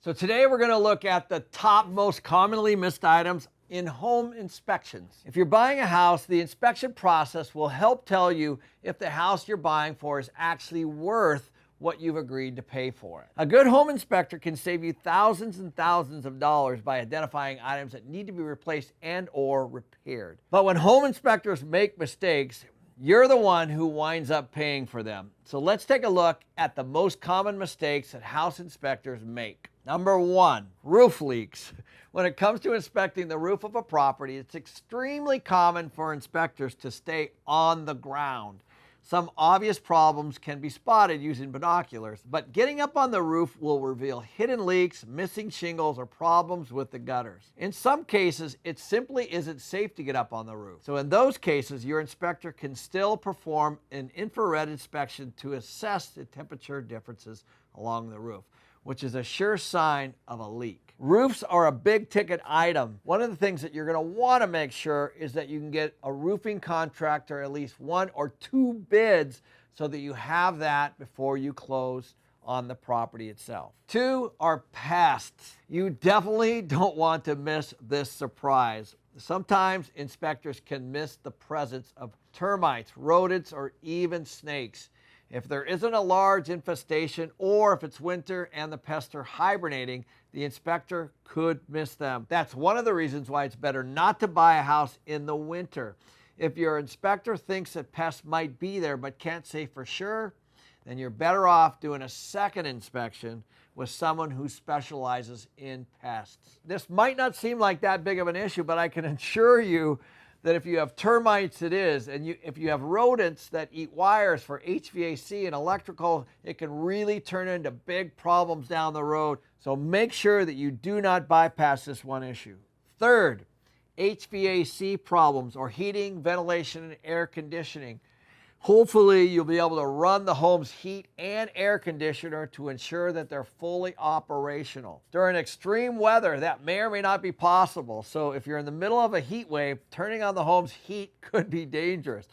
So today we're going to look at the top most commonly missed items in home inspections. If you're buying a house, the inspection process will help tell you if the house you're buying for is actually worth what you've agreed to pay for it. A good home inspector can save you thousands and thousands of dollars by identifying items that need to be replaced and or repaired. But when home inspectors make mistakes, you're the one who winds up paying for them. So let's take a look at the most common mistakes that house inspectors make. Number one, roof leaks. When it comes to inspecting the roof of a property, it's extremely common for inspectors to stay on the ground. Some obvious problems can be spotted using binoculars, but getting up on the roof will reveal hidden leaks, missing shingles, or problems with the gutters. In some cases, it simply isn't safe to get up on the roof. So in those cases, your inspector can still perform an infrared inspection to assess the temperature differences along the roof, which is a sure sign of a leak. Roofs are a big ticket item. One of the things that you're going to want to make sure is that you can get a roofing contractor at least 1 or 2 bids so that you have that before you close on the property itself. 2 are pests. You definitely don't want to miss this surprise. Sometimes inspectors can miss the presence of termites, rodents, or even snakes. If there isn't a large infestation, or if it's winter and the pests are hibernating, the inspector could miss them. That's one of the reasons why it's better not to buy a house in the winter. If your inspector thinks that pests might be there but can't say for sure, then you're better off doing a second inspection with someone who specializes in pests. This might not seem like that big of an issue, but I can assure you that if you have termites, it is, and if you have rodents that eat wires for HVAC and electrical, it can really turn into big problems down the road. So make sure that you do not bypass this one issue. Third, HVAC problems, or heating, ventilation, and air conditioning. Hopefully, you'll be able to run the home's heat and air conditioner to ensure that they're fully operational. During extreme weather, that may or may not be possible. So if you're in the middle of a heat wave, turning on the home's heat could be dangerous.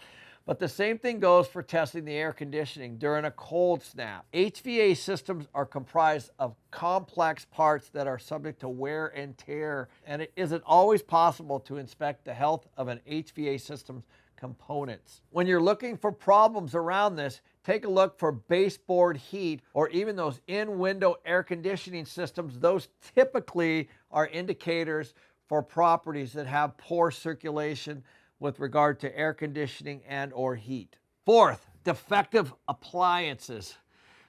But the same thing goes for testing the air conditioning during a cold snap. HVAC systems are comprised of complex parts that are subject to wear and tear, and it isn't always possible to inspect the health of an HVAC system's components. When you're looking for problems around this, take a look for baseboard heat or even those in-window air conditioning systems. Those typically are indicators for properties that have poor circulation with regard to air conditioning and or heat. Fourth, defective appliances.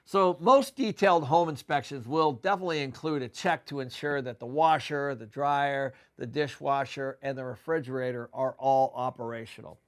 So most detailed home inspections will definitely include a check to ensure that the washer, the dryer, the dishwasher, and the refrigerator are all operational.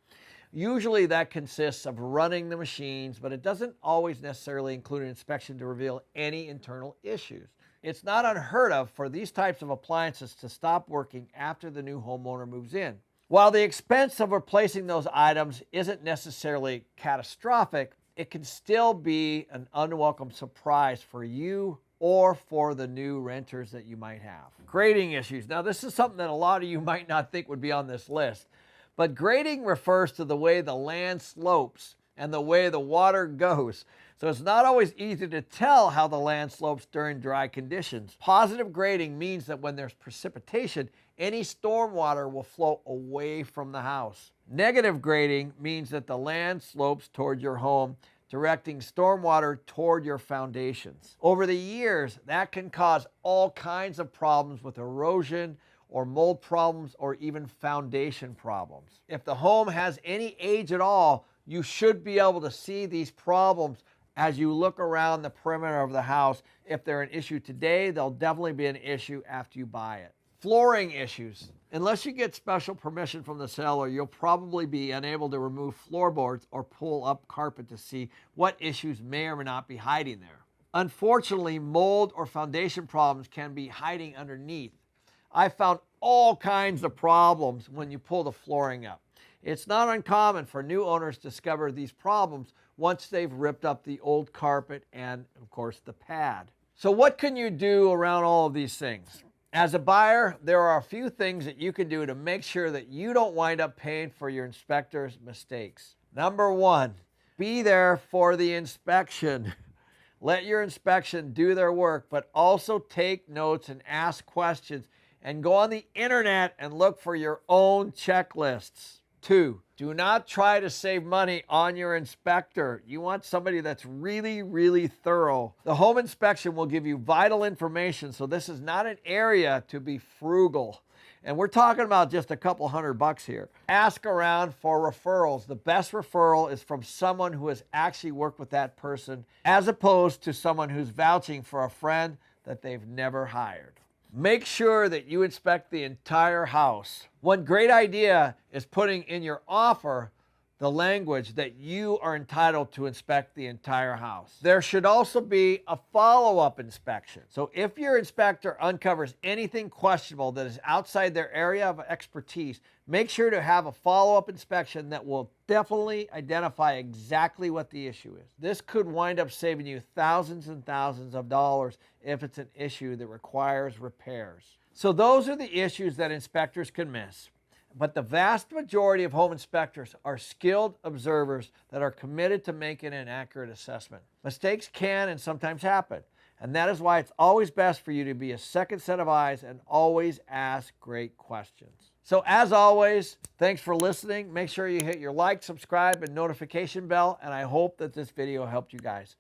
Usually that consists of running the machines, but it doesn't always necessarily include an inspection to reveal any internal issues. It's not unheard of for these types of appliances to stop working after the new homeowner moves in. While the expense of replacing those items isn't necessarily catastrophic, it can still be an unwelcome surprise for you or for the new renters that you might have. Grading issues. Now, this is something that a lot of you might not think would be on this list. But grading refers to the way the land slopes and the way the water goes. So it's not always easy to tell how the land slopes during dry conditions. Positive grading means that when there's precipitation, any storm water will flow away from the house. Negative grading means that the land slopes toward your home, directing stormwater toward your foundations. Over the years, that can cause all kinds of problems with erosion, or mold problems, or even foundation problems. If the home has any age at all, you should be able to see these problems as you look around the perimeter of the house. If they're an issue today, they'll definitely be an issue after you buy it. Flooring issues. Unless you get special permission from the seller, you'll probably be unable to remove floorboards or pull up carpet to see what issues may or may not be hiding there. Unfortunately, mold or foundation problems can be hiding underneath. I found all kinds of problems when you pull the flooring up. It's not uncommon for new owners to discover these problems once they've ripped up the old carpet and, of course, the pad. So what can you do around all of these things? As a buyer, there are a few things that you can do to make sure that you don't wind up paying for your inspector's mistakes. Number one, be there for the inspection. Let your inspection do their work, but also take notes and ask questions, and go on the internet and look for your own checklists. 2, do not try to save money on your inspector. You want somebody that's really, really thorough. The home inspection will give you vital information, so this is not an area to be frugal. And we're talking about just a couple $100 here. Ask around for referrals. The best referral is from someone who has actually worked with that person, as opposed to someone who's vouching for a friend that they've never hired. Make sure that you inspect the entire house. One great idea is putting in your offer the language that you are entitled to inspect the entire house. There should also be a follow-up inspection. So if your inspector uncovers anything questionable that is outside their area of expertise, make sure to have a follow-up inspection that will definitely identify exactly what the issue is. This could wind up saving you thousands and thousands of dollars if it's an issue that requires repairs. So those are the issues that inspectors can miss. But the vast majority of home inspectors are skilled observers that are committed to making an accurate assessment. Mistakes can and sometimes happen, and that is why it's always best for you to be a second set of eyes and always ask great questions. So as always, thanks for listening. Make sure you hit your like, subscribe, and notification bell, and I hope that this video helped you guys.